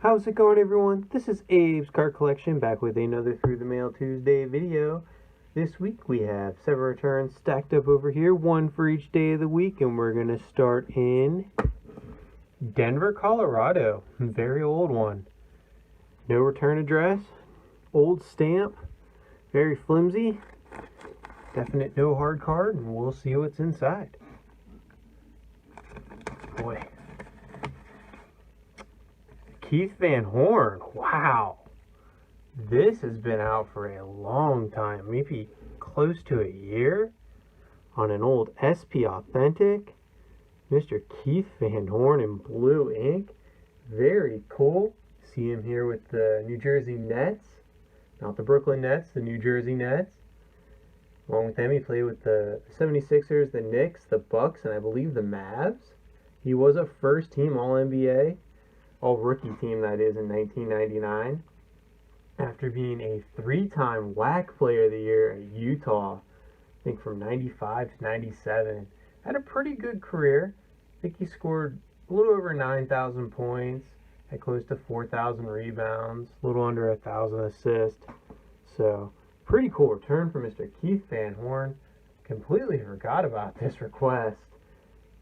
How's it going, everyone? This is Abe's Card Collection back with another Through the Mail Tuesday video. This week we have 7 returns stacked up over here, one for each day of the week, and we're going to start in Denver, Colorado. Very old one. No return address, old stamp, very flimsy, definite no hard card, and we'll see what's inside. Boy. Keith Van Horn, wow. This has been out for a long time, maybe close to a year, on an old SP Authentic. Mr. Keith Van Horn in blue ink, very cool. See him here with the New Jersey Nets, not the Brooklyn Nets, the New Jersey Nets. Along with them, he played with the 76ers, the Knicks, the Bucks, and I believe the Mavs. He was a first-team All-NBA. All-rookie team, that is, in 1999. After being a 3-time WAC Player of the Year at Utah, I think from 95 to 97. Had a pretty good career. I think he scored a little over 9,000 points, had close to 4,000 rebounds, a little under 1,000 assists. So, pretty cool return for Mr. Keith Van Horn. Completely forgot about this request,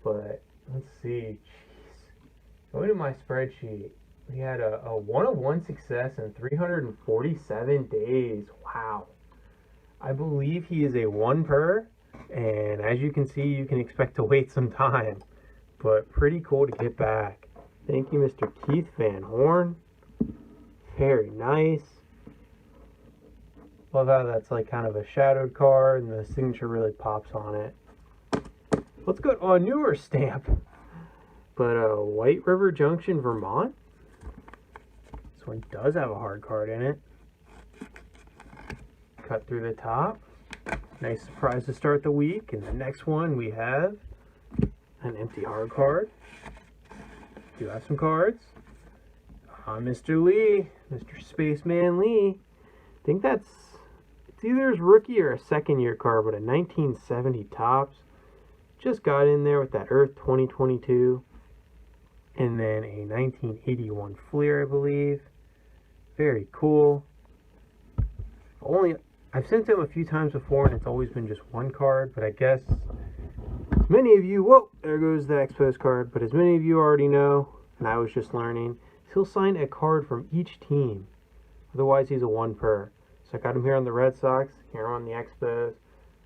but let's see. Going to my spreadsheet, we had a 1-of-1 success in 347 days. Wow. I believe he is a 1 per, and as you can see, you can expect to wait some time. But pretty cool to get back. Thank you, Mr. Keith Van Horn. Very nice. Love how that's like kind of a shadowed card, and the signature really pops on it. Let's go to a newer stamp. But White River Junction, Vermont. This one does have a hard card in it. Cut through the top. Nice surprise to start the week. And the next one we have an empty hard card. Do have some cards. Mr. Lee, Mr. Spaceman Lee. I think it's either his rookie or a second-year card, but a 1970 Topps. Just got in there with that Earth 2022. And then a 1981 Fleer, I believe. Very cool. I've sent him a few times before, and it's always been just one card. But I guess as many of you, whoa, there goes the Expos card. But as many of you already know, and I was just learning, he'll sign a card from each team. Otherwise, he's a 1 per. So I got him here on the Red Sox, here on the Expos.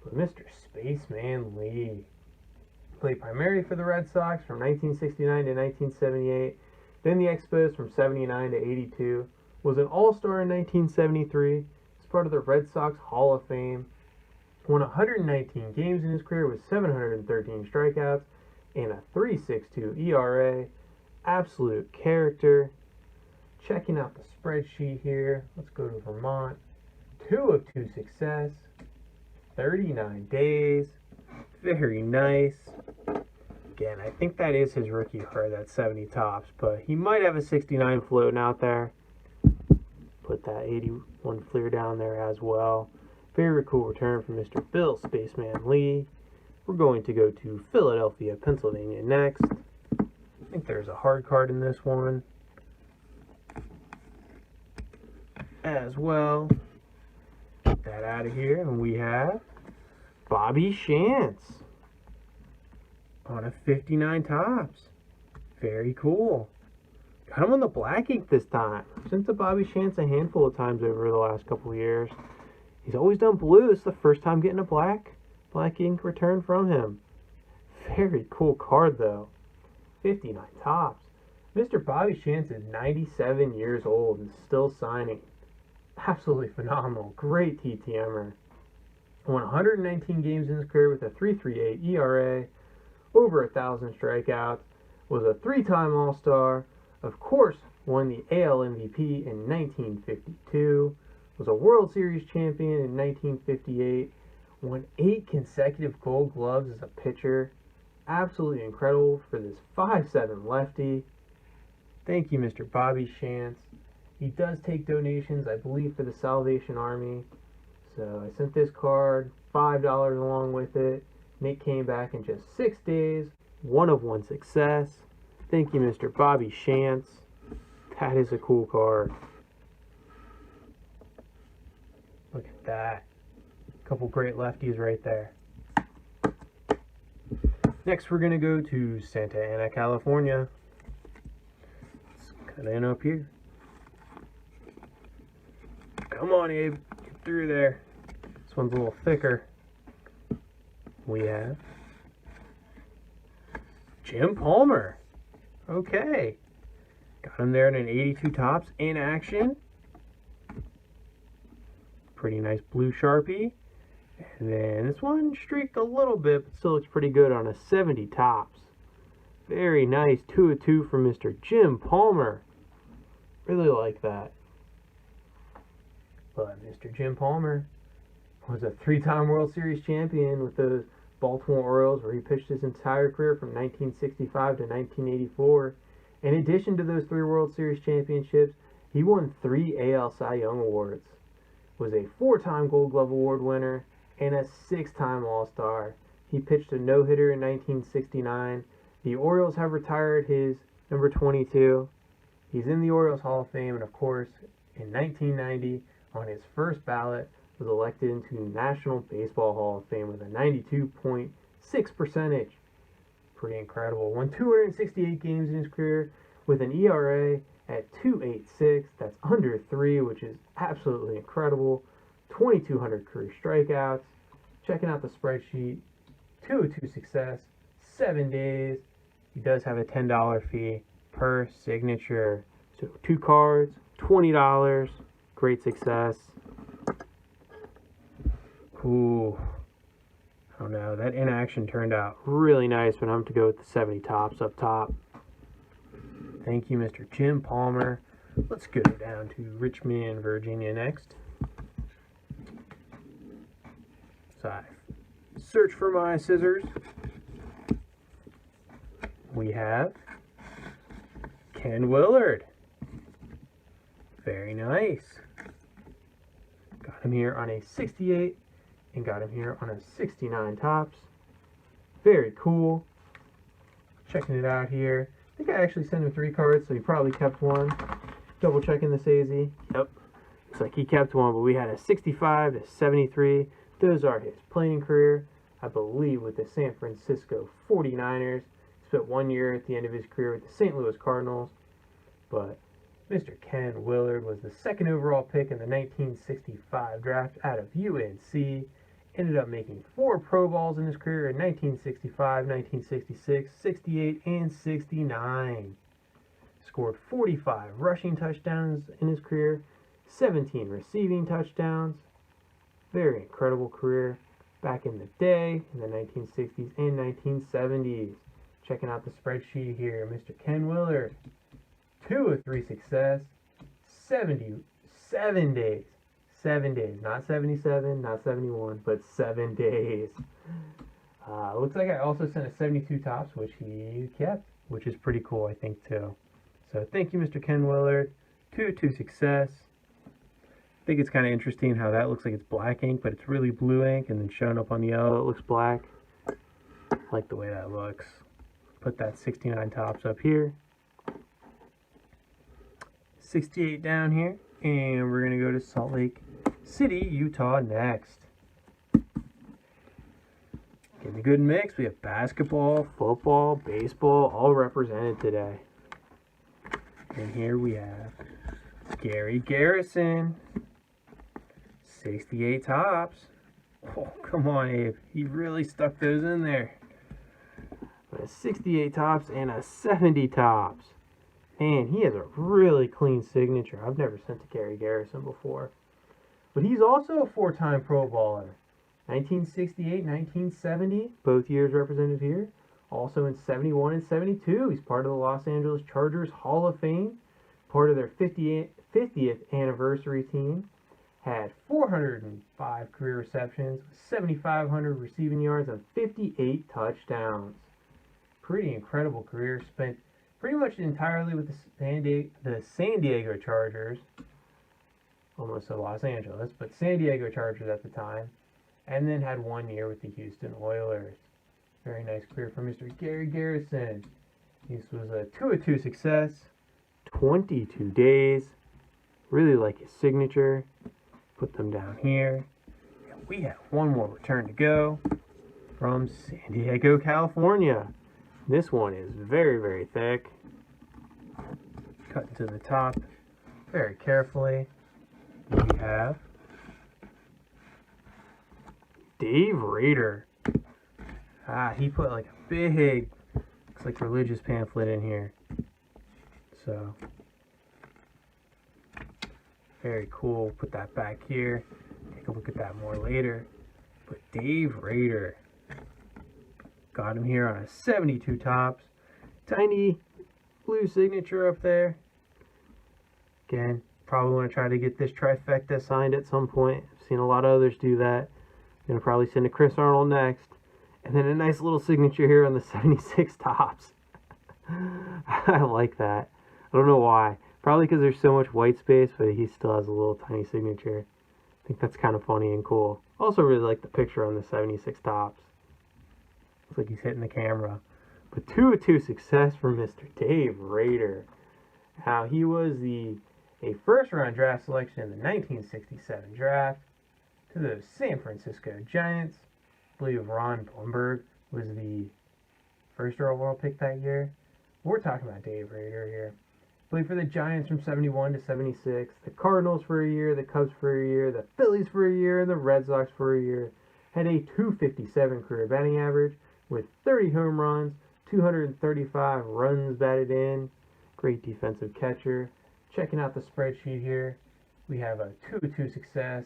But Mr. Spaceman Lee. Played primarily for the Red Sox from 1969 to 1978, then the Expos from 79 to 82, was an All-Star in 1973, was part of the Red Sox Hall of Fame, won 119 games in his career with 713 strikeouts and a 3.62 ERA. Absolute character. Checking out the spreadsheet here, let's go to Vermont. 2 of 2 success, 39 days. Very nice. Again, I think that is his rookie card, that 70 Topps, but he might have a 69 floating out there. Put that 81 Fleer down there as well. Very cool return from Mr. Bill Spaceman Lee. We're going to go to Philadelphia, Pennsylvania next. I think there's a hard card in this one as well. Get that out of here, and we have Bobby Shantz on a 59 Topps. Very cool. Got him on the black ink this time. Sent to Bobby Shantz a handful of times over the last couple of years. He's always done blue. This is the first time getting a black ink return from him. Very cool card though. 59 Topps. Mr. Bobby Shantz is 97 years old and still signing. Absolutely phenomenal. Great TTMer. Won 119 games in his career with a 3.38 ERA, over 1,000 strikeouts, was a 3-time All-Star, of course won the AL MVP in 1952, was a World Series champion in 1958, won 8 consecutive Gold Gloves as a pitcher. Absolutely incredible for this 5'7" lefty. Thank you, Mr. Bobby Shantz. He does take donations, I believe, for the Salvation Army. So I sent this card, $5 along with it. Nick came back in just 6 days. 1-of-1 success. Thank you, Mr. Bobby Shantz. That is a cool card. Look at that. Couple great lefties right there. Next, we're going to go to Santa Ana, California. Let's cut in up here. Come on, Abe. Get through there. This one's a little thicker. We have Jim Palmer. Okay. Got him there in an 82 tops in action. Pretty nice blue Sharpie. And then this one streaked a little bit, but still looks pretty good on a 70 tops. Very nice 2 of 2 from Mr. Jim Palmer. Really like that. But Mr. Jim Palmer was a 3-time World Series champion with the Baltimore Orioles, where he pitched his entire career from 1965 to 1984. In addition to those 3 World Series championships, he won 3 AL Cy Young Awards, was a 4-time Gold Glove Award winner, and a 6-time All-Star. He pitched a no-hitter in 1969. The Orioles have retired his number 22. He's in the Orioles Hall of Fame, and of course, in 1990, on his first ballot, was elected into National Baseball Hall of Fame with a 92.6 percentage. Pretty incredible. Won 268 games in his career with an ERA at 2.86. That's under 3, which is absolutely incredible. 2,200 career strikeouts. Checking out the spreadsheet. 202 success. 7 days. He does have a $10 fee per signature. So 2 cards, $20. Great success. Ooh. I don't know. That inaction turned out really nice when I'm to go with the 70 tops up top. Thank you, Mr. Jim Palmer. Let's go down to Richmond, Virginia next. So I search for my scissors. We have Ken Willard. Very nice. Got him here on a 68 and got him here on a 69 tops. Very cool. Checking it out here. I think I actually sent him 3 cards, so he probably kept one. Double checking the SAZY. Yep. Looks like he kept one, but we had a 65 to 73. Those are his playing career, I believe, with the San Francisco 49ers. Spent 1 year at the end of his career with the St. Louis Cardinals. But Mr. Ken Willard was the 2nd overall pick in the 1965 draft out of UNC. Ended up making 4 Pro Bowls in his career in 1965, 1966, 68, and 69. Scored 45 rushing touchdowns in his career, 17 receiving touchdowns. Very incredible career back in the day, in the 1960s and 1970s. Checking out the spreadsheet here, Mr. Ken Willard. 2 of 3 success, 77 days. 7 days, not 77, not 71, but 7 days. Looks like I also sent a 72 tops, which he kept, which is pretty cool, I think, too. So thank you, Mr. Ken Willard. 2 of 2 success. I think it's kind of interesting how that looks like it's black ink, but it's really blue ink, and then showing up on the yellow, it looks black. I like the way that looks. Put that 69 tops up here. 68 down here. And we're going to go to Salt Lake City, Utah next. Getting a good mix. We have basketball, football, baseball, all represented today. And here we have Gary Garrison. 68 tops. Oh, come on, Abe. He really stuck those in there. A 68 tops and a 70 tops. Man, he has a really clean signature. I've never sent to Gary Garrison before. But he's also a 4-time Pro Bowler. 1968, 1970, both years represented here. Also in 71 and 72, he's part of the Los Angeles Chargers Hall of Fame. Part of their 50th anniversary team. Had 405 career receptions, 7,500 receiving yards, and 58 touchdowns. Pretty incredible career. Spent pretty much entirely with the San Diego Chargers, almost to Los Angeles, but San Diego Chargers at the time, and then had 1 year with the Houston Oilers. Very nice career for Mr. Gary Garrison. This was a 2 of 2 success, 22 days. Really like his signature. Put them down here. And we have one more return to go from San Diego, California. This one is very, very thick. Cut to the top very carefully. We have Dave Rader. He put like a big, looks like religious pamphlet in here. So, very cool. Put that back here. Take a look at that more later. But Dave Rader. Got him here on a 72 tops. Tiny blue signature up there. Again, probably want to try to get this trifecta signed at some point. I've seen a lot of others do that. Gonna probably send to Chris Arnold next. And then a nice little signature here on the 76 tops. I like that. I don't know why. Probably because there's so much white space, but he still has a little tiny signature. I think that's kind of funny and cool. Also really like the picture on the 76 tops. Looks like he's hitting the camera. But 2 of 2 success for Mr. Dave Rader. Now, he was a first-round draft selection in the 1967 draft to the San Francisco Giants. I believe Ron Blumberg was the first overall pick that year. We're talking about Dave Rader here. Played for the Giants from 71 to 76, the Cardinals for a year, the Cubs for a year, the Phillies for a year, and the Red Sox for a year. Had a .257 career batting average with 30 home runs, 235 runs batted in. Great defensive catcher. Checking out the spreadsheet here, we have a 2-2 success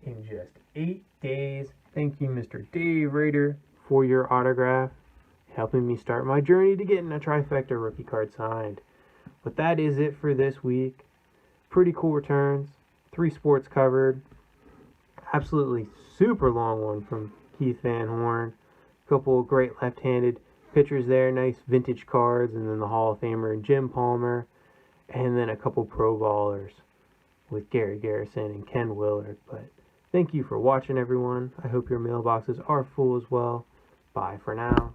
in just 8 days. Thank you, Mr. Dave Rader, for your autograph, helping me start my journey to getting a trifecta rookie card signed. But that is it for this week. Pretty cool returns. 3 sports covered. Absolutely super long one from Keith Van Horn. Couple of great left-handed pitchers there. Nice vintage cards. And then the Hall of Famer Jim Palmer. And then a couple pro ballers with Gary Garrison and Ken Willard. But thank you for watching, everyone. I hope your mailboxes are full as well. Bye for now.